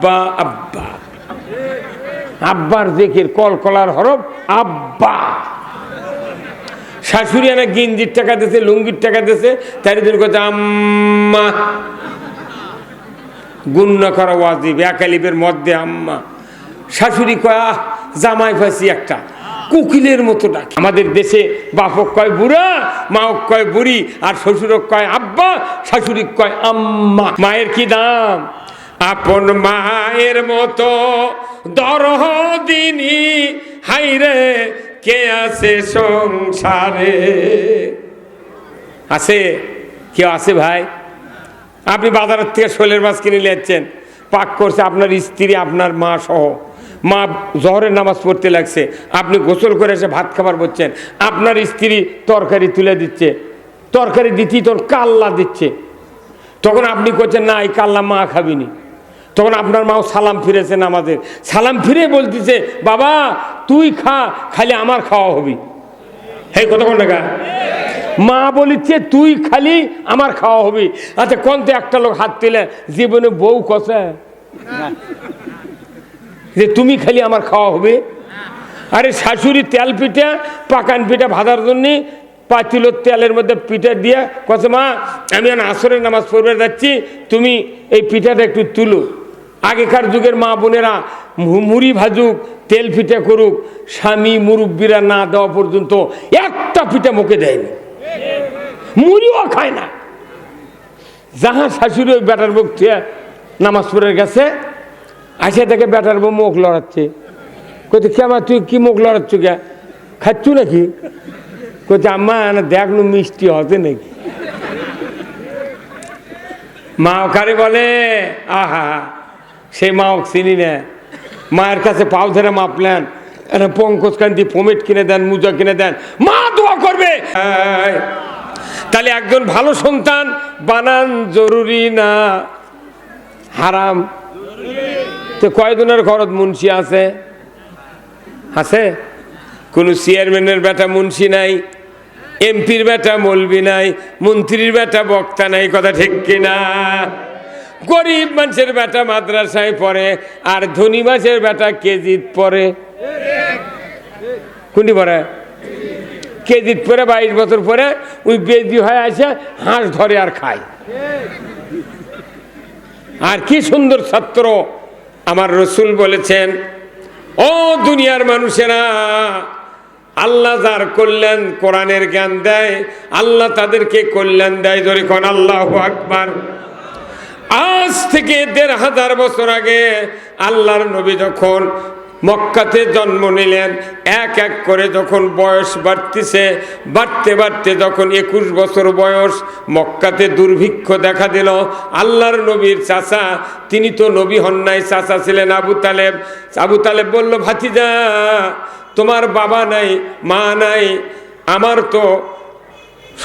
আব্বা আব্বা আব্বার জিকির কলকলার হরফ আব্বা। শাশুড়ি এনে গিঞ্জির টাকা দিয়েছে, লুঙ্গির টাকা দিয়েছে, তাই দিন কথা আম্মা। গুন্না করা ওয়াজিব, একালিবের মধ্যে আম্মা। শাশুড়ি কয় জামাই ফাঁসি একটা কুকিলের মতো ডাকে। আমাদের দেশে বাপক কয় বুড়া, মাওক কয় বুড়ি, আর শ্বশুরক কয় আব্বা, শাশুড়ি কয় আম্মা। মায়ের কি দাম? আপন মায়ের মতো দরদিনী হাইরে কে আছে সংসারে? আছে কেউ? আছে ভাই? আপনি বাজারের থেকে শোলের মাছ কিনে নিয়েছেন, পাক করছে আপনার স্ত্রী, আপনার মা সহ। মা জহরের নামাজ পড়তে লাগছে, আপনি গোসল করে এসে ভাত খাবার বলছেন, আপনার স্ত্রী তরকারি তুলে দিচ্ছে, তরকারি দিতেই তোর কাল্লা দিচ্ছে, তখন আপনি করছেন না এই কাল্লা মা খাবিনি। তখন আপনার মাও সালাম ফিরেছে নামাজের, সালাম ফিরে বলতেছে বাবা তুই খা, খালি আমার খাওয়া হবি। হে কতক্ষণ টাকা মা বলিচ্ছে তুই খালি আমার খাওয়া হবি। আচ্ছা কোনতে একটা লোক হাত তুলে জীবনে বউ কষে যে তুমি খালি আমার খাওয়া হবে? আরে শাশুড়ি তেল পিঠা, পাকান পিঠা ভাজার জন্য পাতিলোর তেলের মধ্যে পিঠা দিয়ে কছে মা আমি আসরের নামাজ পড়বে যাচ্ছি, তুমি এই পিঠাটা একটু তুলো। আগেকার যুগের মা বোনেরা মুড়ি ভাজুক, তেল পিঠা করুক, স্বামী মুরব্বীরা না দেওয়া পর্যন্ত একটা পিঠা মুখে দেয়নি, মুড়িও খায় না। যাহা শাশুড়ি ওই বেটার মুখ থেকে নামাজ পড়ে গেছে, আসে দেখে বেটার বউ মুখ লড়াচ্ছে। কইতে কেমন তুই কি মুখ লড়াচ্ছ কে, খাচ্ছ নাকি? কইতে আম্মা দেখলো মিষ্টি হতে নাকি। মা কারে বলে আহা, সেই মা চিনি না। মায়ের কাছে পাও ধরে মাপলেন, পঙ্কজ কান্তি পমেট কিনে দেন, মুজা কিনে দেন, মা দোয়া করবে। তাহলে একজন ভালো সন্তান বানান জরুরি না হারাম? তো কয়জনের ঘরত মুন্সি আছে? আছে? কোন চেয়ারম্যানের বেটা মুন্সি নাই, এমপির বেটা মৌলবি নাই, মন্ত্রীর বেটা বক্তা নাই, কথা ঠিক কিনা? গরিব মানুষের বেটা মাদ্রাসায় পড়ে, আর ধনী মানুষের বেটা কেজিত পড়ে। কোনটি পড়ে? কেজিত পরে 22 বছর পরে ওই বেজি হয়ে আসে, হাঁস ধরে আর খায়। আর কি সুন্দর ছাত্র! আমার রসুল বলেছেন ও দুনিয়ার মানুষেরা, আল্লাহ যার কল্যাণ কোরআনের জ্ঞান দেয়, আল্লাহ তাদেরকে কল্যাণ দেয়। ধরে কোন আল্লাহু আকবার। আজ থেকে 1500 বছর আগে আল্লাহর নবী যখন মক্কাতে জন্ম নিলেন, এক এক করে যখন বয়স বাড়তেছে, বাড়তে বাড়তে যখন 21 বছর বয়স, মক্কাতে দুর্ভিক্ষ দেখা দিল। আল্লাহর নবীর চাচা, তিনি তো নবী হন নাই, চাচা ছিলেন আবু তালেব। আবু তালেব বলল ভাতিজা তোমার বাবা নাই, মা নাই, আমার তো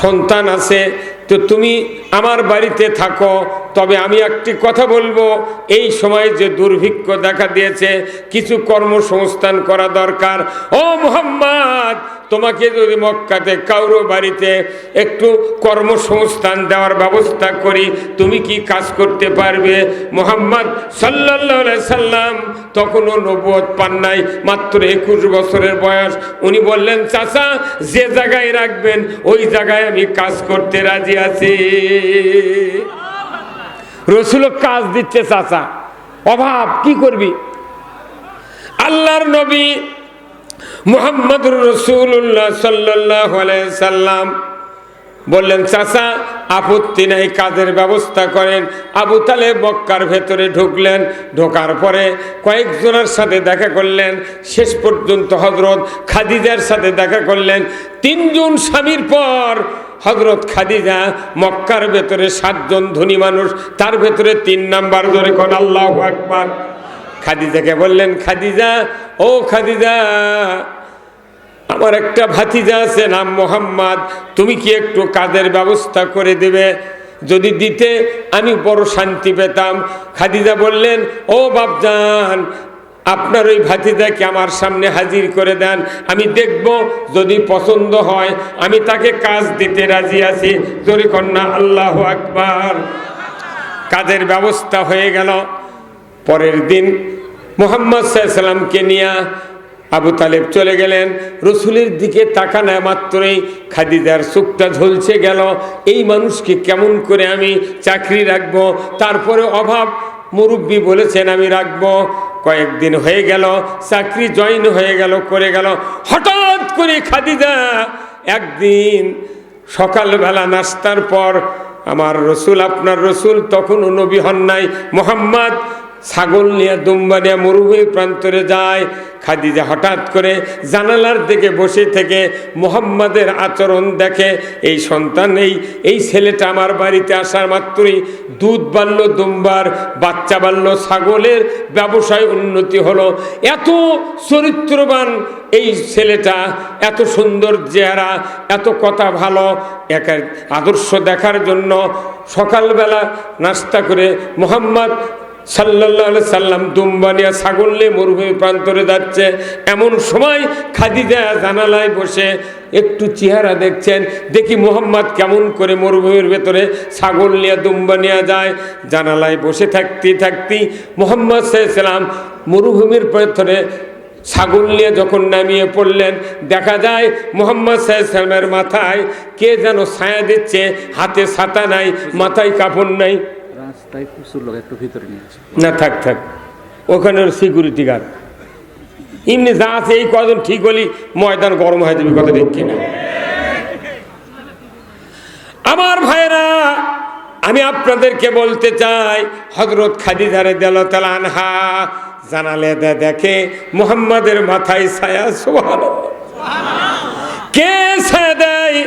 সন্তান আছে, তো তুমি আমার বাড়িতে থাকো। তবে আমি একটি কথা বলবো, এই সময় যে দুর্ভিক্ষ দেখা দিয়েছে, কিছু কর্মসংস্থান করা দরকার। ও মুহাম্মদ, তোমাকে যদি মক্কাতে কারো বাড়িতে একটু কর্মসংস্থান দেওয়ার ব্যবস্থা করি, তুমি কি কাজ করতে পারবে? মুহাম্মদ সাল্লাল্লাহু আলাইহি সাল্লাম তখনও নবুয়ত পান নাই, মাত্র 21 বছরের বয়স। উনি বললেন চাচা যে জায়গায় রাখবেন ওই জায়গায় আমি কাজ করতে রাজি আছি। রসুল কাজ দিচ্ছে চাচা, অভাব কি করবি? আল্লাহর নবী মুহাম্মদুর রাসূলুল্লাহ সাল্লাল্লাহু আলাইহি সাল্লাম বললেন চাচা আপত্তি নাই, কাজের ব্যবস্থা করেন। আবু তালেব মক্কার ভেতরে ঢুকলেন, ঢোকার পরে কয়েকজনের সাথে দেখা করলেন, শেষ পর্যন্ত হযরত খাদিজার সাথে দেখা করলেন। 3 জন স্বামীর পর হযরত খাদিজা, মক্কার ভেতরে 7 জন ধনী মানুষ, তার ভেতরে 3 নাম্বার। ধরে কোন আল্লাহু আকবার। খাদিজাকে বললেন খাদিজা, ও খাদিজা আমার একটা ভাতিজা আছে নাম মোহাম্মদ, তুমি কি একটু কাজের ব্যবস্থা করে দেবে? যদি দিতে আমি বড় শান্তি পেতাম। খাদিজা বললেন ও বাপজান, আপনার ওই ভাতিজাকে আমার সামনে হাজির করে দেন, আমি দেখব, যদি পছন্দ হয় আমি তাকে কাজ দিতে রাজি আছি। জোরে কন্যা আল্লাহু আকবার। কাজের ব্যবস্থা হয়ে গেল। পরের দিন মুহাম্মদ সাল্লাল্লাহু আলাইহি সাল্লামকে নিয়ে আবু তালেব চলে গেলেন। রসুলের দিকে তাকানো মাত্রই খাদিজার চোখটা ঝলসে গেল, এই মানুষকে কেমন করে আমি চাকরি রাখবো? তারপরে অভাব, মুরব্বী বলেছেন আমি রাখবো। কয়েকদিন হয়ে গেল, চাকরি জয়েন হয়ে গেল, করে গেল। হঠাৎ করে খাদিজা একদিন সকালবেলা নাস্তার পর, আমার রসুল, আপনার রসুল তখনও নবী হন নাই, মুহাম্মদ ছাগল নিয়ে দুম্বা নিয়ে মরুভূমি প্রান্তরে যায়। খাদিজা হঠাৎ করে জানালার দিকে বসে থেকে মুহাম্মাদের আচরণ দেখে। এই সন্তান, এই ছেলেটা আমার বাড়িতে আসার মাত্রই দুধ বাড়ল, দুম্বার বাচ্চা বাড়ল, ছাগলের ব্যবসায় উন্নতি হলো। এত চরিত্রবান এই ছেলেটা, এত সুন্দর চেহারা, এত কথা ভালো, এক আদর্শ দেখার জন্য সকালবেলা নাস্তা করে মুহাম্মদ সাল্লাল্লাহু আলাইহি সাল্লাম দুম্বা নিয়ে ছাগল নিয়ে মরুভূমি প্রান্তরে যাচ্ছে। এমন সময় খাদিজা জানালায় বসে একটু চেহারা দেখছেন, দেখি মুহাম্মদ কেমন করে মরুভূমির ভেতরে ছাগল নিয়ে দুম্বা নিয়ে যায়। জানালায় বসে থাকতে মুহাম্মদ সাল্লাল্লাহু আলাইহি সাল্লাম মরুভূমির ভেতরে ছাগল নিয়ে যখন নামিয়ে পড়লেন, দেখা যায় মুহাম্মদ সাল্লাল্লাহু আলাইহি সাল্লামের মাথায় কে যেন ছায়া দিচ্ছে, হাতে ছাতা নাই, মাথায় কাপড় নাই। রাস্তায় প্রচুর লোক, একটু ভিতরে নিয়ে না থাক ওখানে সিকিউরিটি গার্ড এমনি যা আছে, এই কজন ঠিক হলি ময়দান গরম হয়ে যাবে, কথা ঠিক কিনা? আমার ভাইরা, আমি আপনাদেরকে বলতে চাই, হযরত খাদিজা রাদিয়াল্লাহু তাআলা আনহা জানালে দেখে মুহাম্মাদের মাথায় ছায়া। সুবহানাল্লাহ! কে ছায়া দেয়?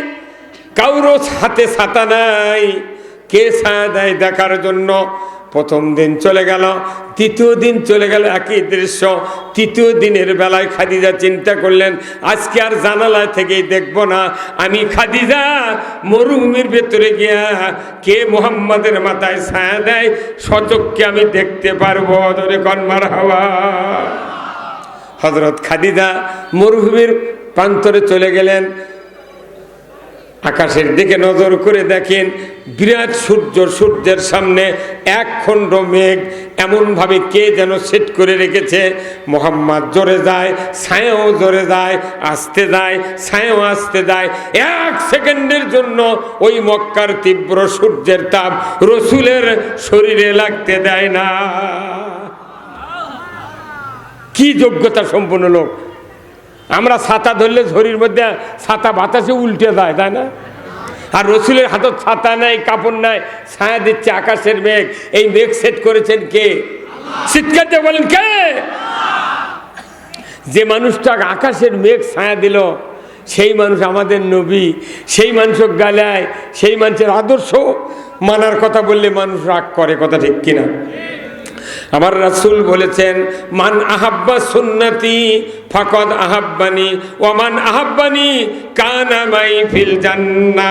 কারো হাতে ছাতা নাই, কে ছায়া দেয় দেখার জন্য। প্রথম দিন চলে গেল, দ্বিতীয় দিন চলে গেল, একই দৃশ্য। তৃতীয় দিনের বেলায় খাদিজা চিন্তা করলেন, আজকে আর জানালা থেকেই দেখবো না, আমি খাদিজা মরুভূমির ভেতরে গিয়া কে মুহাম্মাদের মাথায় ছায়া দেয় সচক্ষে আমি দেখতে পারবো। ধরে কন মারহাবা। হযরত খাদিজা মরুভূমির প্রান্তরে চলে গেলেন। আকাশের দিকে নজর করে দেখেন বিরাট সূর্য, সূর্যের সামনে এক খণ্ড মেঘ এমনভাবে কে যেন সেট করে রেখেছে। মুহাম্মদ জোরে যায়, ছায়াও জোরে যায়, আসতে যায়, ছায়াও আসতে যায়। এক সেকেন্ডের জন্য ওই মক্কার তীব্র সূর্যের তাপ রসুলের শরীরে লাগতে দেয় না। কি যোগ্যতা সম্পন্ন লোক! আমরা ছাতা ধরলে ঝড়ির মধ্যে ছাতা বাতাসে উল্টে যায়, তাই না? আর রসুলের হাতে ছাতা নাই, কাপড় নাই, ছায়া দিচ্ছে আকাশের মেঘ। এই মেঘ সেট করেছেন কে? চিৎকার দিয়ে বলেন কে? যে মানুষটা আকাশের মেঘ ছায়া দিল সেই মানুষ আমাদের নবী। সেই মানুষ গালায়, সেই মানুষের আদর্শ মানার কথা বললে মানুষ রাগ করে, কথা ঠিক কিনা? আমার রাসূল বলেছেন, মান আহাব্বা সুন্নতি ফাকাদ আহাব্বানি ওয়া মান আহাব্বানি কানা মাই ফিল জান্নাহ।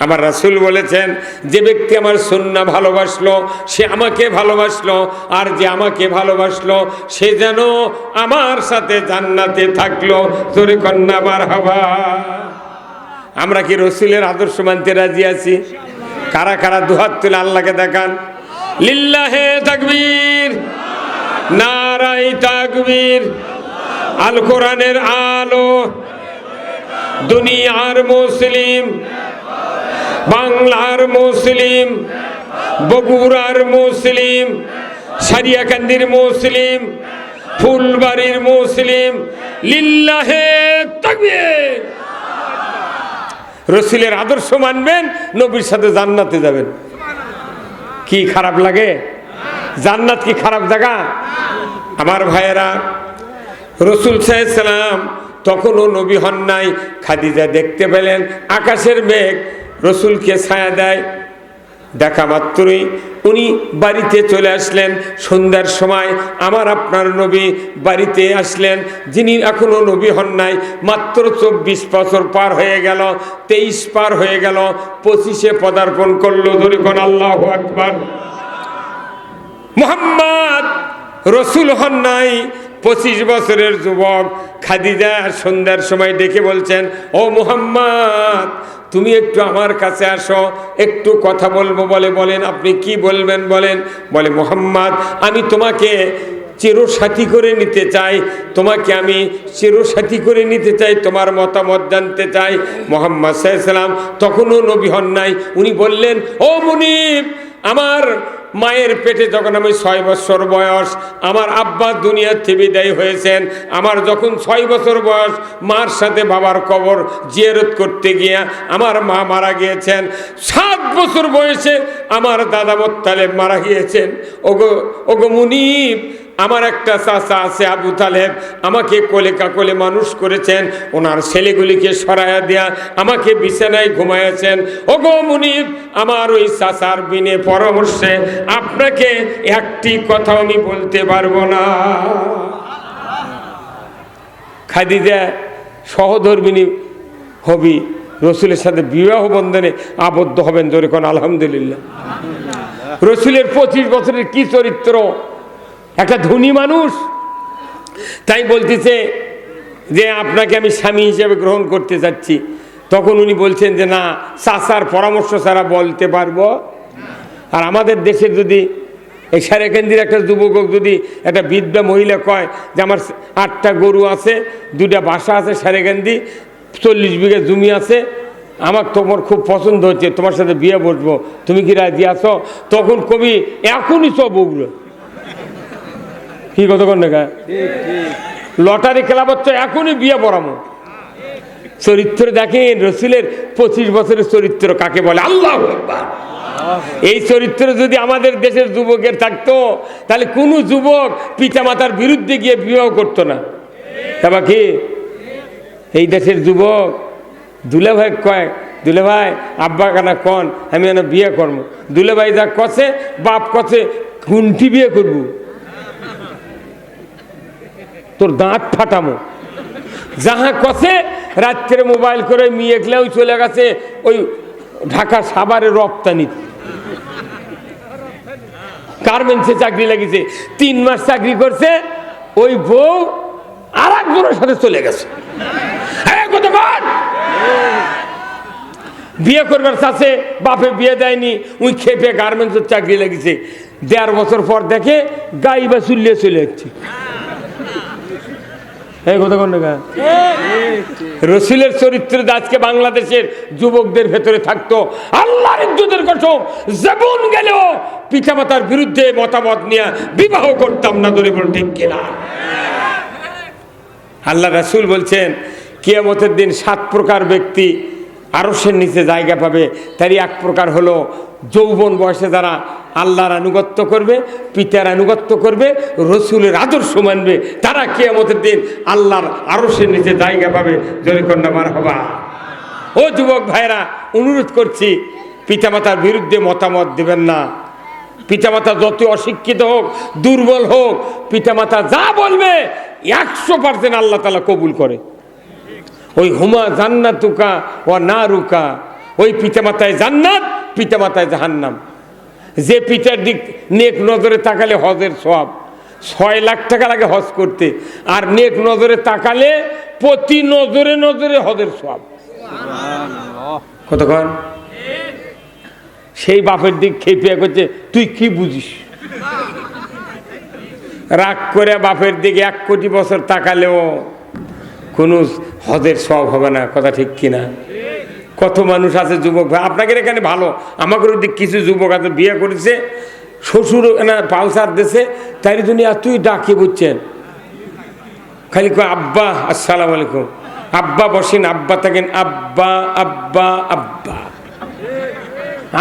আমার রাসূল বলেছেন, যে ব্যক্তি আমার সুন্নাহ ভালোবাসলো সে আমাকে ভালোবাসলো, আর যে আমাকে ভালোবাসলো সে যেন আমার সাথে জান্নাতে থাকলো। জোরে কন্যা মারহাবা। আমরা কি রসুলের আদর্শ মানতে রাজি আছি? কারা কারা দুহাত তুলে আল্লাহকে দেখান। লিল্লাহে তাকবীর, নারায়ে তাকবীর। আল কোরআনের আলো, দুনিয়ার মুসলিম, বাংলার মুসলিম, বগুড়ার মুসলিম, সারিয়াকান্দির মুসলিম, ফুলবাড়ির মুসলিম। লিল্লাহে তাকবীর। রসুলের আদর্শ মানবেন, নবীর সাথে জান্নাতে যাবেন। কি খারাপ লাগে? জান্নাত কি খারাপ জায়গা? আমার ভাইয়েরা, রসুল সাল্লাল্লাহু আলাইহি সাল্লাম তখনও নবী হন নাই। খাদিজা দেখতে পেলেন আকাশের মেঘ রসুলকে ছায়া দেয়। দেখা মাত্রই উনি বাড়িতে চলে আসলেন। সন্ধ্যার সময় আমার আপনার নবী বাড়িতে আসলেন, যিনি এখনো নবী হন নাই। মাত্র 24 বছর পার হয়ে গেল, 23 পার হয়ে গেল, 25-এ পদার্পণ করলো। ধরে কোন আল্লাহু আকবার। মুহাম্মদ রসুল হন নাই, 25 বছরের যুবক। খাদিজা সন্ধ্যার সময় ডেকে বলছেন, ও মুহাম্মদ, তুমি একটু আমার কাছে আসো, একটু কথা বলবো। বলে বলেন, আপনি কি বলবেন বলেন। বলে মুহাম্মদ, আমি তোমাকে চিরসাথী করে নিতে চাই, তোমাকে আমি চিরসাথী করে নিতে চাই, তোমার মতামত জানতে চাই। মুহাম্মদ সাল্লাল্লাহু আলাইহি ওয়াসাল্লাম তখনও নবী হন নাই। উনি বললেন, ও মুনিব, আমার মায়ের পেটে যখন আমি 6 বছর বয়স, আমার আব্বা দুনিয়া থেকে বিদায় হয়েছেন। আমার যখন 6 বছর বয়স, মার সাথে বাবার কবর জিয়ারত করতে গিয়া আমার মা মারা গিয়েছেন। 7 বছর বয়সে আমার দাদা মুত্তালিব মারা গিয়েছেন। ওগো মুনিব, আমার একটা চাচা আছে আবু তালেব, আমাকে কোলে কাকলে মানুষ করেছেন, ওনার ছেলেগুলিকে সরাইয়া দিয়া আমাকে বিছানায় ঘুমাইয়েছেন। ওগো মুনিব, আমার ওই চাচার বিনে পরামর্শে আপনাকে একটি কথা আমি বলতে পারবো না। খাদিজা সহধর্মিনী হবি, রসুলের সাথে বিবাহ বন্ধনে আবদ্ধ হবেন। জোরে কোন আলহামদুলিল্লাহ। রসুলের 25 বছরের কি চরিত্র, একটা ধনী মানুষ। তাই বলতেছে যে আপনাকে আমি স্বামী হিসেবে গ্রহণ করতে যাচ্ছি। তখন উনি বলছেন যে না, চাচার পরামর্শ ছাড়া বলতে পারবো। আর আমাদের দেশে যদি এই সারেকান্দির একটা যুবক যদি একটা বৃদ্ধা মহিলা কয় যে আমার 8টা গরু আছে, 2টা বাসা আছে সারেকান্দি, 40 বিঘা জমি আছে, আমার তোমার খুব পছন্দ হচ্ছে, তোমার সাথে বিয়ে বসবো, তুমি কি রাজি আছো? তখন কবি এখনই সব উগ্র কি কথা কন না, লটারি খেলা হচ্ছে, এখনই বিয়ে পড়ামো। চরিত্র দেখেন রসুলের 25 বছরের চরিত্র কাকে বলে। আল্লাহু আকবার। এই চরিত্র যদি আমাদের দেশের যুবকের থাকতো, তাহলে কোনো যুবক পিতামাতার বিরুদ্ধে গিয়ে বিবাহ করতো না। তবে কি এই দেশের যুবক দুলাভাই কয়, দুলাভাই আব্বা কানা কন আমি এনে বিয়ে করবো। দুলাভাই যা কছে, বাপ কছে কোনটি বিয়ে করবো, তোর দাঁত ফাটামো। যাহা কছে রাত্রে মোবাইল করে মেয়ে গেলেও চলে গেছে ওই ঢাকা সাভারের রপ্তানি গার্মেন্টসে চাকরি লাগিয়েছে। 3 মাস চাকরি করছে, ওই বউ আর একজনের সাথে চলে গেছে। বিয়ে করবার চাচ্ছে, বাপে বিয়ে দেয়নি, ওই খেপে গার্মেন্টসের চাকরি লাগিয়েছে। 1.5 বছর পর দেখে গাই বা চুল্লিয়ে চলে যাচ্ছে। রসুলের চরিত্র আজকে বাংলাদেশের যুবকদের ভেতরে থাকতো, আল্লাহর ইজ্জতের কসম জীবন গেলেও পিতামাতার বিরুদ্ধে মতামত নিয়ে বিবাহ করতাম না। ধরে বল ঠিক কিনা? আল্লাহ রাসূল বলছেন কিয়ামতের দিন 7 প্রকার ব্যক্তি আরশের নিচে জায়গা পাবে। তারই এক প্রকার হলো যৌবন বয়সে যারা আল্লাহর আনুগত্য করবে, পিতার আনুগত্য করবে, রসুলের আদর্শ মানবে, তারা কিয়ামতের দিন আল্লাহর আরশের নিচে জায়গা পাবে। জোরে কন্যা মারহাবা। ও যুবক ভাইরা, অনুরোধ করছি পিতামাতার বিরুদ্ধে মতামত দেবেন না। পিতামাতা যত অশিক্ষিত হোক, দুর্বল হোক, পিতামাতা যা বলবে 100% আল্লাহ তাআলা কবুল করে। ওই হুমা জান্নাতুকা ওয়া নারুকা, ওই পিতামাতায় জান্নাত, পিতামাতায় জাহান্নাম। যে পিতার দিক নেক নজরে তাকালে হজের সওয়াব, 6 লাখ টাকা লাগে হজ করতে, আর নেক নজরে তাকালে প্রতি নজরে নজরে হজের সওয়াব। কতক্ষণ সেই বাপের দিক খেপিয়া করছে, তুই কি বুঝিস? রাগ করে বাপের দিকে 1 কোটি বছর তাকালেও কোনো হজের সওয়াব হবে না। কথা ঠিক কিনা? কত মানুষ আছে যুবক ভাই, আপনাদের এখানে ভালো, আমাদের দিক কিছু যুবক আছে বিয়ে করেছে, শ্বশুর না পালসার দেশে, তাই জন্য এতই ডাকে বুঝছেন, খালি কয় আব্বা আসসালাম আলাইকুম, আব্বা বসেন, আব্বা থাকেন, আব্বা আব্বা আব্বা।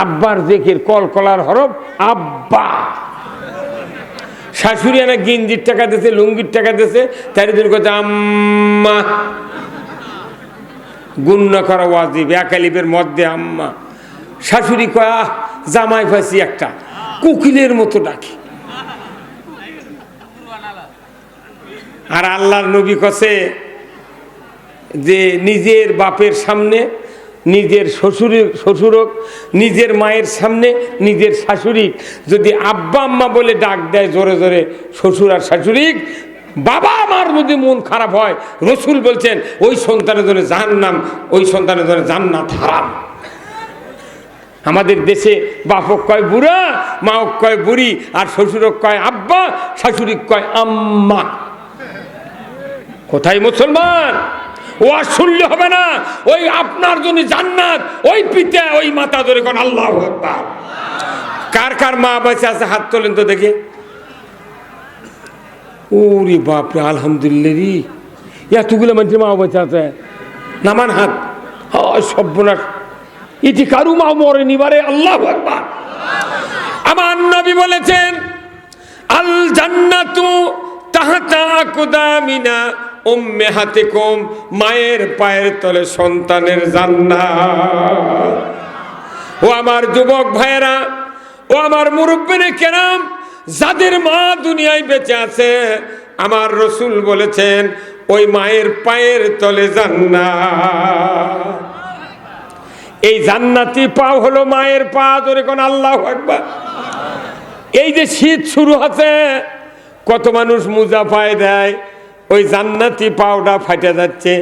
আব্বার জেকের কলকলার হরফ আব্বা। শাশুড়ি না গিঞ্জির টাকা দিয়েছে, লুঙ্গির টাকা দিয়েছে, তাই জন্য কচ্ছে আম্মা। গুন্না করা ওয়াজিব, 1 আলিফের মধ্যে আম্মা। শাশুড়ি কয়া জামাই ফাঁসি একটা, কোকিলের মতো ডাকে। আর আল্লাহর নবী কছে যে নিজের বাপের সামনে, নিজের শ্বশুরক, নিজের মায়ের সামনে নিজের শাশুড়ি যদি আব্বা আম্মা বলে ডাক দেয় জোরে জোরে শ্বশুর আর শাশুড়ি, বাবা আমার যদি মন খারাপ হয়, রসুল বলছেন ওই সন্তানের জন্য জাহান্নাম, ওই সন্তানের জন্য জান্নাত হারাম। আমাদের দেশে বাপক কয় বুড়া, মাওক কয় বুড়ি, আর শ্বশুরক কয় আব্বা, শাশুড়ি কয় আম্মা। কোথায় মুসলমান? ও আর শুনলে হবে না। ওই আপনার জন্য জান্নাত, ওই পিতা ওই মাতা ধরে কোন আল্লাহু আকবার। কার কার মা বেঁচে আছে হাত তোলেন তো দেখে। ওরে বাপরে, আলহামদুলিল্লাহ রে, এতগুলো মানুষের মা বেঁচে আছে, নামান হাত। সর্বনাশ, এটি কারু মা মরেনি বারে, আল্লাহু আকবার। আমার নবী বলেছেন আল জান্নাতু তাহতা আকদামিনা উম্মাহাতিকুম, মায়ের পায়ের তলে সন্তানের জান্নাত। ও আমার যুবক ভাইয়েরা, ও আমার মুরব্বিনে কেরাম, যাদের মা দুনিয়ায় বেঁচে আছে, আমার রসুল বলেছেন ওই মায়ের পায়ের তলে জান্নাত। এই জান্নাতি পা হলো মায়ের পা, ধরে কোন আল্লাহু আকবার। এই যে শীত শুরু হচ্ছে, কত মানুষ মোজা পায়ে দেয়, ওই জান্নাতি পাওটা ফাটে যাচ্ছে।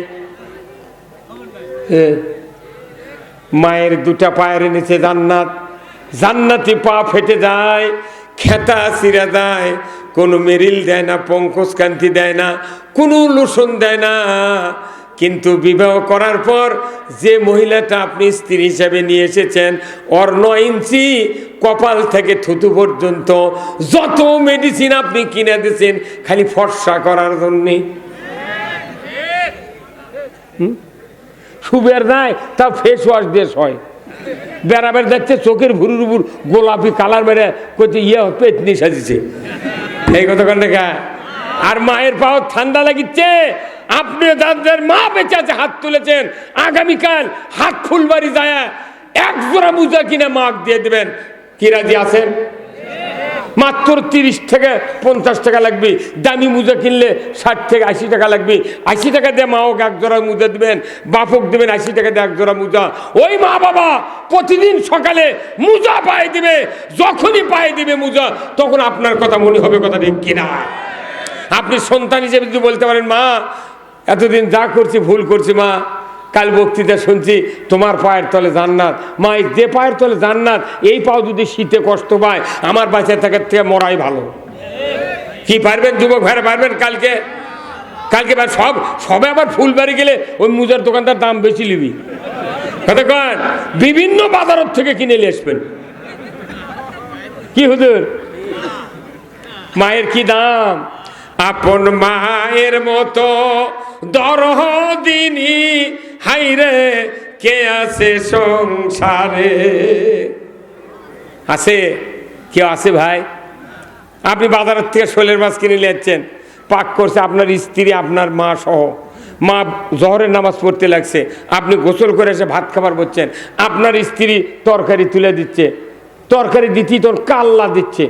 মায়ের দুটা পায়ের নিচে জান্নাত, জান্নাতি পা ফেটে যায়, খেতা ছিঁড়া যায়, কোনো মেরিল দেয় না, পঙ্কজ কান্তি দেয় না, কোনো লোশন দেয় না। কিন্তু বিবাহ করার পর যে মহিলাটা আপনি স্ত্রী হিসাবে নিয়ে এসেছেন, ওর 9 ইঞ্চি কপাল থেকে থুতু পর্যন্ত যত মেডিসিন আপনি কিনে দিয়েছেন খালি ফর্সা করার জন্যে। সুবের নাই, তা ফেস ওয়াশ দিয়ে হয়। বেড়াবের দেখতে চোখের ভুরুর উপর গোলাপি কালার বেড়ে করছে ইয়ে পেটনি সাজিছে, এই কথা কন দেখা। আর মায়ের পাও ঠান্ডা লাগিচ্ছে, আপনি যাদের মা বেঁচে আছে হাত তুলেছেন, আগামীকাল হাত ফুলবাড়ি যায় এক জোড়া মোজা কিনে মাক দিয়ে দেবেন। কি রাজি আছেন? মাত্র 30 থেকে 50 টাকা লাগবে। দামি মোজা কিনলে 60 থেকে 80 টাকা লাগবে। 80 টাকা দিয়ে মাও এক জোড়া মোজা দেবেন, বাপক দেবেন 80 টাকা দিয়ে এক জোড়া মোজা। ওই মা বাবা প্রতিদিন সকালে মোজা পায়ে দিবে, যখনই পায়ে দিবে মোজা, তখন আপনার কথা মনে হবে, কথা ঠিক কিনা? আপনি সন্তান হিসেবে যদি বলতে পারেন, মা এতদিন যা করছি ভুল করছি, মা কাল বক্তৃতা শুনছি তোমার পায়ের তলে জান্নাত। মা যে পায়ের তলে জান্নাত, এই পাও যদি শীতে কষ্ট পায়, আমার বাচ্চা থাকার থেকে মরাই ভালো। কি পারবেন যুবক ভাইরা? পারবেন? কালকে সবে আবার ফুলবাড়ি গেলে ওই মুজার দোকানদার দাম বেশি নিবি, কথা কন, বিভিন্ন বাজার থেকে কিনে নিয়ে আসবেন। কি হুজুর, মায়ের কি দাম? আপন মায়ের মতো দরদিনী হাইরে কে আছে সংসারে? আছে কেউ? আছে ভাই? আপনি বাজারের থেকে শোলের মাছ কিনে নিয়ে যাচ্ছেন, পাক করছে আপনার স্ত্রী, আপনার মা সহ। মা জহরের নামাজ পড়তে লাগছে, আপনি গোসল করে এসে ভাত খাবার বলছেন, আপনার স্ত্রী তরকারি তুলে দিচ্ছে, তরকারি দিতেই তোর কাল্লা দিচ্ছে,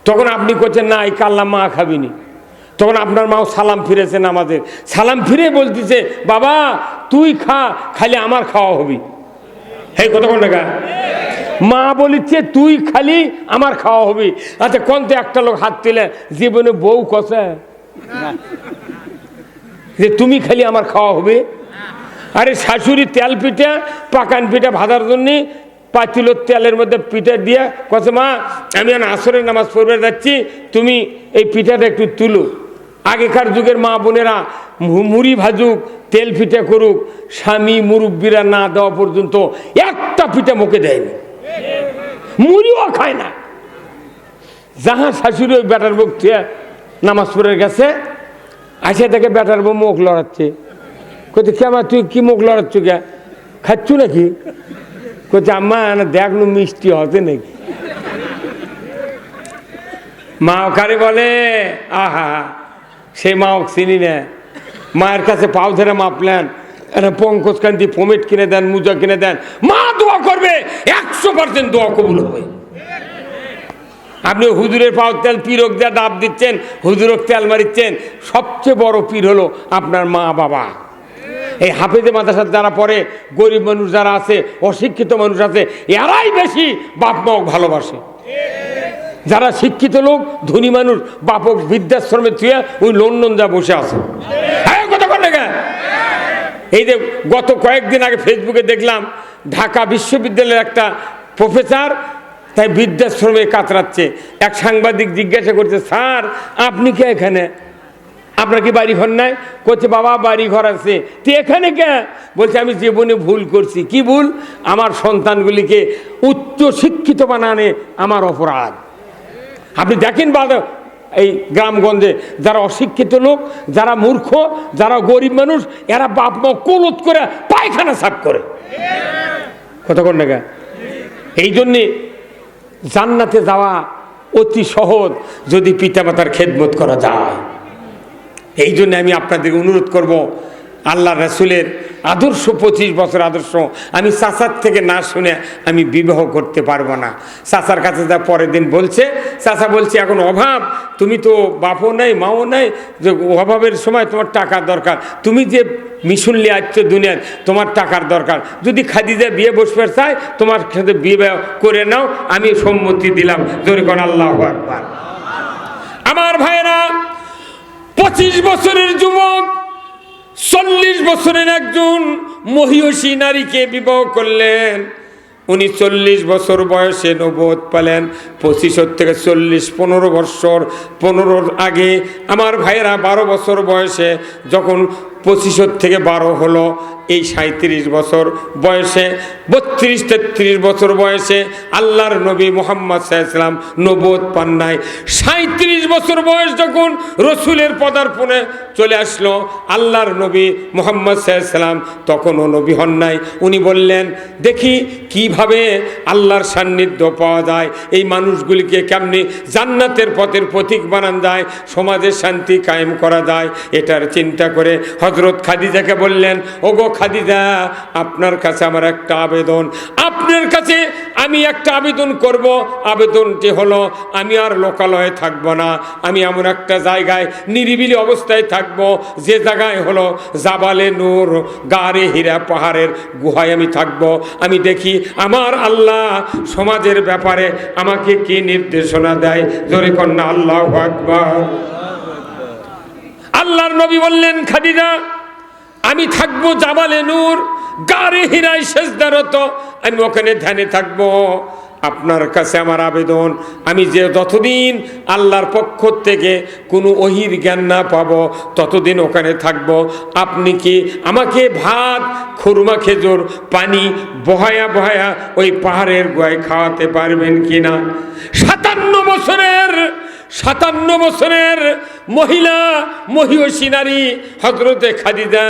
তখন আপনি করছেন না এই কাল্লা মা খাবিনি। তখন আপনার মাও সালাম ফিরেছে নামাজের, সালাম ফিরে বলতেছে বাবা তুই খা, খালি আমার খাওয়া হবি। এই কতক্ষণ টাকা মা বলিচ্ছে তুই খালি আমার খাওয়া হবি। আচ্ছা কোনতে একটা লোক হাত তুলে জীবনে বউ কষে যে তুমি খালি আমার খাওয়া হবে? আরে শাশুড়ি তেল পিঠা, পাকান পিঠা ভাজার জন্য পাতিলোর তেলের মধ্যে পিঠা দিয়ে কষে, মা আমি আসরের নামাজ পড়বে যাচ্ছি, তুমি এই পিঠাটা একটু তুলো। আগেকার যুগের মা বোনেরা মুড়ি ভাজুক, তেল পিঠা করুক, স্বামী মুরব্বীরা না দেওয়া পর্যন্ত একটা পিঠা মুখে দেয়নি, মুড়িও খায় না। যাহা শাশুড়ি ওই বেটার মুখ থেকে নামাজ পড়ে গেছে, আসে থেকে বেটার বউ মুখ লড়াচ্ছে, কোথায় কেমন তুই কি মুখ লড়াচ্ছ, কে খাচ্ছ নাকি? কোথায় আম্মা দেখলো মিষ্টি হতে নাকি? মা কারে বলে আহা, সেই মা চিনি না। মায়ের কাছে পাও ধরে মাপলেন, পঙ্কজ কান্তি ফোমেট কিনে দেন, মুজা কিনে দেন, মা দোয়া করবে, 100% দোয়া কবুল হবে। আপনি হুজুরের পাও তেল পীরক দিয়ে ডাব দিচ্ছেন, হুজুরক তেল মারিচ্ছেন, সবচেয়ে বড় পীর হলো আপনার মা বাবা। এই হাফেজে মাদ্রাসার যারা পড়ে, গরিব মানুষ যারা আছে, অশিক্ষিত মানুষ আছে, এরাই বেশি বাপ মাও ভালোবাসে। যারা শিক্ষিত লোক, ধনী মানুষ, বাপক বৃদ্ধাশ্রমে থুয়ে ওই লন্ডন যা বসে আছে। কথা বল না। এই যে গত কয়েকদিন আগে ফেসবুকে দেখলাম ঢাকা বিশ্ববিদ্যালয়ের একটা প্রফেসর তাই বৃদ্ধাশ্রমে কাতরাচ্ছে। এক সাংবাদিক জিজ্ঞাসা করছে, স্যার আপনি কে এখানে, আপনার কি বাড়ি ঘর নাই? করছে বাবা বাড়ি ঘর আছে। তুই এখানে কে? বলছে আমি জীবনে ভুল করছি। কি ভুল? আমার সন্তানগুলিকে উচ্চ শিক্ষিত বানানে আমার অপরাধ। আপনি দেখেন এই গ্রামগঞ্জে যারা অশিক্ষিত লোক, যারা মূর্খ, যারা গরিব মানুষ, এরা বাপ মা কোলত করে পায়খানা সাফ করে। কথা কন না। এই জন্যে জান্নাতে যাওয়া অতি সহজ যদি পিতামাতার খেদমত করা যায়। এই জন্য আমি আপনাদের অনুরোধ করব, আল্লাহ রাসূলের আদর্শ 25 বছর আদর্শ আমি চাচার থেকে না শুনে আমি বিবাহ করতে পারবো না। চাচার কাছে যা পরের দিন বলছে, চাচা বলছে এখন অভাব, তুমি তো বাপও নাই মাও নাই, যে অভাবের সময় তোমার টাকার দরকার, তুমি যে মিশন নিয়ে আসছো দুনিয়ায়, তোমার টাকার দরকার, যদি খাদিজা বিয়ে বসবে চায় তোমার সাথে বিয়ে করে নাও, আমি সম্মতি দিলাম। জোরে কোন আল্লাহু আকবার। আমার ভাইরা, 25 বছরের যুবক 40 বছরের একজন মহিয়সী নারীকে বিবাহ করলেন। উনি 40 বছর বয়সে নবুয়ত পেলেন। 25 থেকে 40 15 বছর, 15 আগে আমার ভাইয়েরা 12 বছর বয়সে যখন 25 থেকে 12 হলো, এই 37 বছর বয়সে 32-33 বছর বয়সে আল্লাহর নবী মুহাম্মদ সাল্লাল্লাহু আলাইহি ওয়াসাল্লাম নবুয়ত পান নাই। 37 বছর বয়স যখন রসুলের পদার্পণে চলে আসলো আল্লাহর নবী মুহাম্মদ সাল্লাল্লাহু আলাইহি ওয়াসাল্লাম তখনও নবী হন নাই। উনি বললেন, দেখি কিভাবে আল্লাহর সান্নিধ্য পাওয়া যায়, এই মানুষগুলিকে কেমনি জান্নাতের পথের প্রতীক বানানো যায়, সমাজের শান্তি কায়েম করা যায়, এটার চিন্তা করে হযরত খাদিজাকে বললেন, ওগো খাদিজা, আপনার কাছে আমার একটা আবেদন, আপনার কাছে আমি একটা আবেদন করব। আবেদনটি হলো, আমি আর লোকালয়ে থাকবো না, আমি এমন একটা জায়গায় নিরিবিলি অবস্থায় থাকব, যে জায়গায় হলো জাবালে নূর, গারে হীরা পাহাড়ের গুহায় আমি থাকব। আমি দেখি আমার আল্লাহ সমাজের ব্যাপারে আমাকে কি নির্দেশনা দেয়। জোরে কন্যা আল্লাহু আকবার। আল্লাহর নবী বললেন, খাদিজা আমি থাকবো জাবালে নূর, গারে হীরায় সেজদারত, আমি ওখানে ধ্যানে থাকবো। আপনার কাছে আমার আবেদন, আমি যে যতদিন আল্লাহর পক্ষ থেকে কোনো ওহীর জ্ঞান না পাবো ততদিন ওখানে থাকবো। আপনি কি আমাকে ভাত, খুরমা, খেজুর, পানি বহায়া বহায়া ওই পাহাড়ের গুহায় খাওয়াতে পারবেন কিনা? 57 বছরের মহিলা, মহিয়সী নারী হযরতে খাদিজা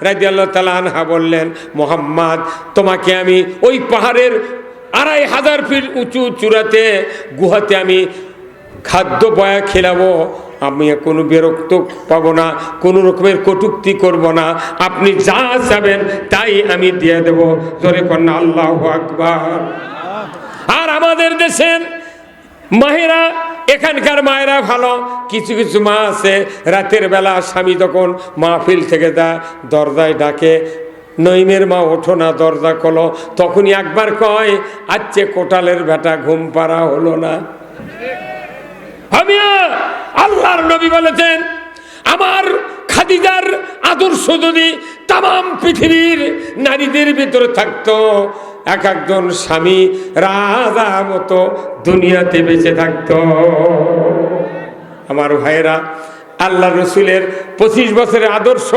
রাদিয়াল্লাহু তাআলা আনহা বললেন, মুহাম্মদ তোমাকে আমি ওই পাহাড়ের 2500 ফিট উঁচু চূড়াতে গুহাতে আমি খাদ্য বয়া খেলাবো, আমি কোনো বিরক্ত পাবো না, কোনো রকমের কটূক্তি করব না, আপনি যা চাবেন তাই আমি দিয়ে দেব। জোরে কন্যা আল্লাহু আকবার। আর আমাদের দেশের মায়েরা, এখানকার মায়েরা ভালো, কিছু কিছু মা আছে রাতের বেলা স্বামী যখন মাহফিল থেকে দরজায় ডাকে, নইমের মা ওঠো না, দরজা খোলো, তখনই একবার কয়, আচ্ছা কোটালের বেটা ঘুম পাড়া হলো না। আল্লাহর নবী বলেছেন, আমার খাদিজার আদর্শ যদি তাম পৃথিবীর নারীদের ভিতরে থাকতো, এক একজন স্বামী রাজা মতো দুনিয়াতে বেঁচে থাকতো। আমার ভাইয়েরা, আল্লাহ রসুলের 25 বছরের আদর্শ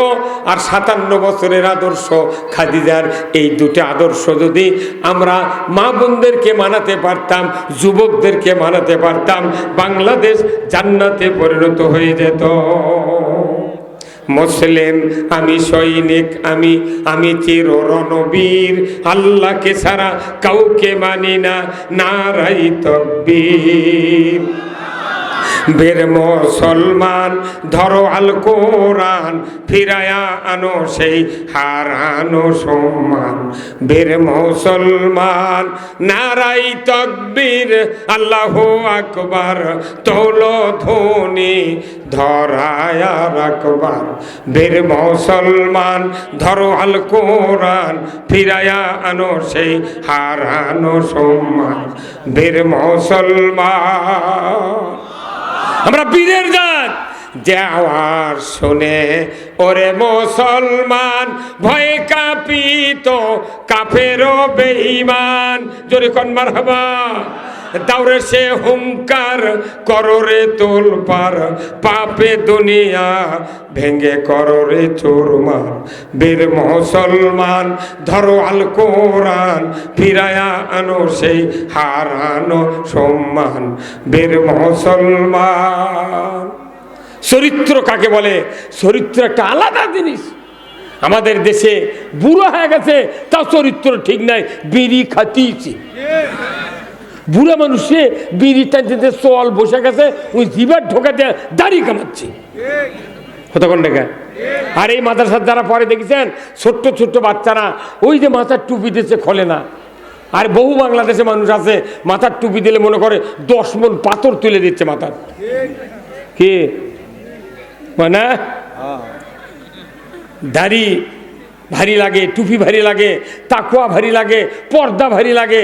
আর 57 বছরের আদর্শ খাদিজার, এই দুটো আদর্শ যদি আমরা মা বোনদেরকে মানাতে পারতাম, যুবকদেরকে মানাতে পারতাম, বাংলাদেশ জান্নাতে পরিণত হয়ে যেত। মুসলিম আমি, সৈনিক আমি, আমি চির রণবীর, আল্লাহকে ছাড়া কাউকে মানি না, নারাই তাকবীর। বীর মুসলমান ধরো আল কোরআন, ফিরায়া আনো সেই হারানো সম্মান। বীর মুসলমান নারাই তাকবীর, আল্লাহু আকবার, তোলো ধ্বনি ধরায়া রাখবার। বীর মুসলমান ধরো আল কোরআন, ফিরায়া আনো সেই হারানো সম্মান। বীর মুসলমান, আমরা বীরের জাত। যাওয়ার শুনে ওরে মুসলমান, ভয়ে কাঁপিত কাফের বেঈমান। জোরে কোন মারহাবা। দাউরে সে হুঙ্কার কররে তোলপার, পাপে দুনিয়া ভেঙ্গে কররে চুরমার। বীর মুসলমান ধরো আল কোরআন, ফিরায়া আনো সেই হারানো সম্মান। বীর মুসলমান, চরিত্র কাকে বলে? চরিত্র একটা আলাদা জিনিস। আমাদের দেশে বুড়ো হয়ে গেছে, তাও চরিত্র ঠিক নাই, বিড়ি খাতিয়েছে। বুড়া মানুষে বিড়ি টানতে চল বসে গেছে, ওই জিবার ঢোকাতে দাড়ি কামাচ্ছে। কতক্ষণ দেখা। আর এই মাদ্রাসার যারা পরে দেখেছেন, ছোট্ট ছোট্ট বাচ্চারা ওই যে মাথার টুপি দিচ্ছে খোলে না। আর বহু বাংলাদেশে মানুষ আছে মাথার টুপি দিলে মনে করে 10 মণ পাথর তুলে দিচ্ছে মাথার। কি মানে দাড়ি ভারী লাগে, টুপি ভারী লাগে, তাকুয়া ভারী লাগে, পর্দা ভারী লাগে,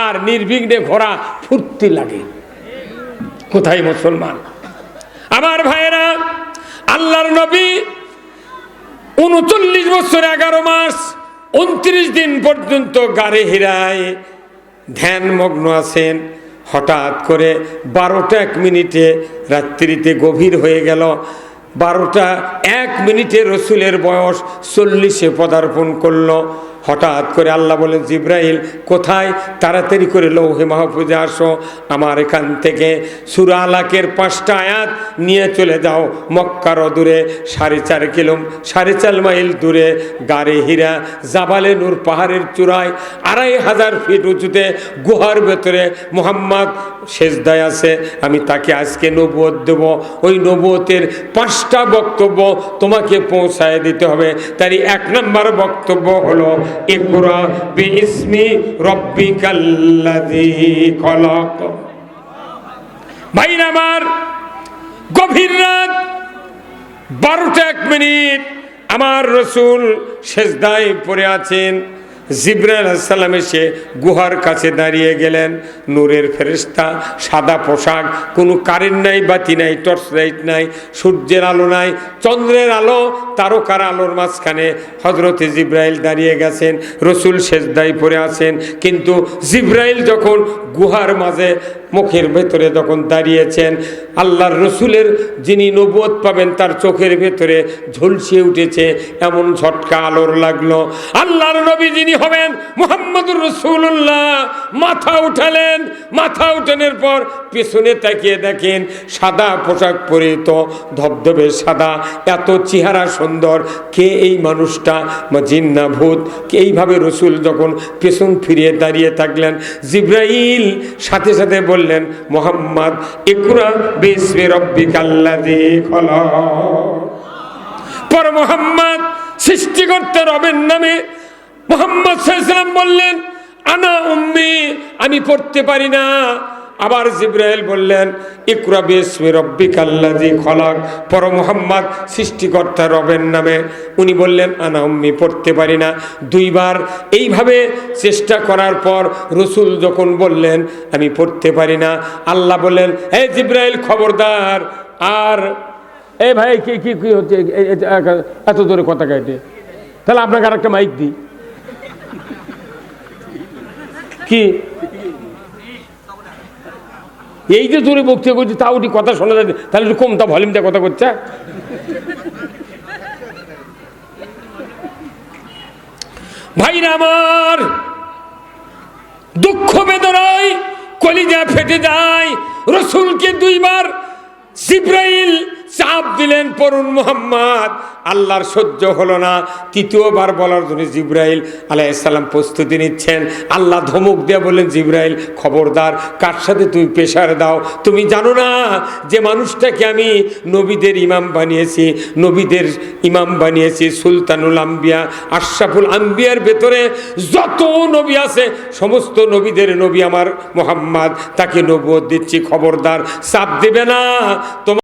আর নির্বিঘ্নে ঘোরা ফুর্তি লাগে। কোথায় মুসলমান? আমার ভাইয়েরা, আল্লাহর নবী 39 বছর 11 মাস 29 দিন পর্যন্ত গারে হিরায় ধ্যানমগ্ন আছেন। হঠাৎ করে 12টা 1 মিনিটে রাত্রিতে গভীর হয়ে গেল। 12টা 1 মিনিটে রসুলের বয়স 40-এ পদার্পণ করলো। হঠাৎ করে আল্লাহ বলেন, জিব্রাইল কোথায়? তাড়াতাড়ি করে লৌহে মাহফুজে আসো। আমার এখান থেকে সূরা আলাকের 5টা আয়াত নিয়ে চলে যাও মক্কার দূরে 4.5 মাইল দূরে গারে হীরা জাবালে নূর পাহাড়ের চূড়ায় 2500 ফিট উঁচুতে গুহার ভেতরে মুহাম্মদ সেজদায় আছে। আমি তাকে আজকে নবুয়ত দেব। ওই নবুয়তের 5টা বক্তব্য তোমাকে পৌঁছায় দিতে হবে। তারই 1 নম্বর বক্তব্য হলো, ইকরা বিইসমি রাব্বিকাল্লাযী খলাক। ভাইরা আমার, গভীর রাত 12টা 1 মিনিট আমার রসুল সেজদায় পড়ে আছেন। জিবরাইল আলাইহিস সালাম এসে গুহার কাছে দাঁড়িয়ে গেলেন। নূরের ফেরেশতা, সাদা পোশাক, কোনো কারেন্ট নাই, বাতি নাই, টর্চ লাইট নাই, সূর্যের আলো নাই, চন্দ্রের আলো, তারকার আলোর মাঝখানে হযরতে জিবরাইল দাঁড়িয়ে গেছেন। রসুল সেজদায় পড়ে আছেন। কিন্তু জিবরাইল যখন গুহার মাঝে মুখের ভেতরে যখন দাঁড়িয়েছেন, আল্লাহর রসুলের যিনি নবুয়ত পাবেন তার চোখের ভেতরে ঝলসিয়ে উঠেছে এমন ঝটকা আলোর লাগলো। আল্লাহর নবী যিনি হবেন মুহাম্মদুর রাসূলুল্লাহ মাথা উঠালেন। মাথা উঠানোর পর পেছনে তাকিয়ে দেখেন সাদা পোশাক পরিহিত, ধবধবে সাদা, এত চেহারা সুন্দর। কে এই মানুষটা? জিন না ভূত? এইভাবে রসুল যখন পেছন ফিরিয়ে দাঁড়িয়ে থাকলেন, জিবরাইল সাথে সাথে বললেন, মুহাম্মদ ইকরা বিসমি রাব্বিকাল্লাযী খলাক। পর মুহাম্মদ সৃষ্টিকর্তা রবের নামে। মুহাম্মদ সাল্লাল্লাহু আলাইহি ওয়াসাল্লাম বললেন, আনা উম্মি, আমি পড়তে পারি না। আবার জিবরাইল বললেন, ইকরা বিসমি রাব্বিকাল্লাযী খলাক। পর মুহাম্মদ সৃষ্টিকর্তা রবের নামে। উনি বললেন, আনা উম্মি, পড়তে পারি না। 2 বার এইভাবে চেষ্টা করার পর রসুল যখন বললেন, আমি পড়তে পারি না, আল্লাহ বললেন, হে জিবরাইল খবরদার। আর এই ভাই কি কি কি হচ্ছে এত জোরে কথা কাটে? তাহলে আপনাকে আর একটা মাইক দিই। কি এই যে জোরে বক্তৃতা করছি তাও ওটি কথা শোনা যায়, তাহলে একটু কমতা ভলিউম দিয়ে কথা করছে। ভাইরা আমার, দুঃখ বেদনায় কলিজা ফেটে যায়। রসুলকে 2 বার জিবরাইল চাপ দিলেন পড়ুন মুহাম্মদ। আল্লাহর সহ্য হলো না, তৃতীয়বার বলার জন্য জিবরাইল আলাইহিস সালাম প্রস্তুতি নিচ্ছেন। আল্লাহ ধমক দিয়ে বলেন, জিবরাইল খবরদার, কার সাথে তুমি পেশার দাও? তুমি জানো না যে মানুষটাকে আমি নবীদের ইমাম বানিয়েছি, নবীদের ইমাম বানিয়েছি, সুলতানুল আম্বিয়া, আশরাফুল আম্বিয়ার ভেতরে যত নবী আছে সমস্ত নবীদের নবী আমার মুহাম্মদ, তাকে নবুয়ত দিচ্ছি, খবরদার চাপ দেবে না। তোমার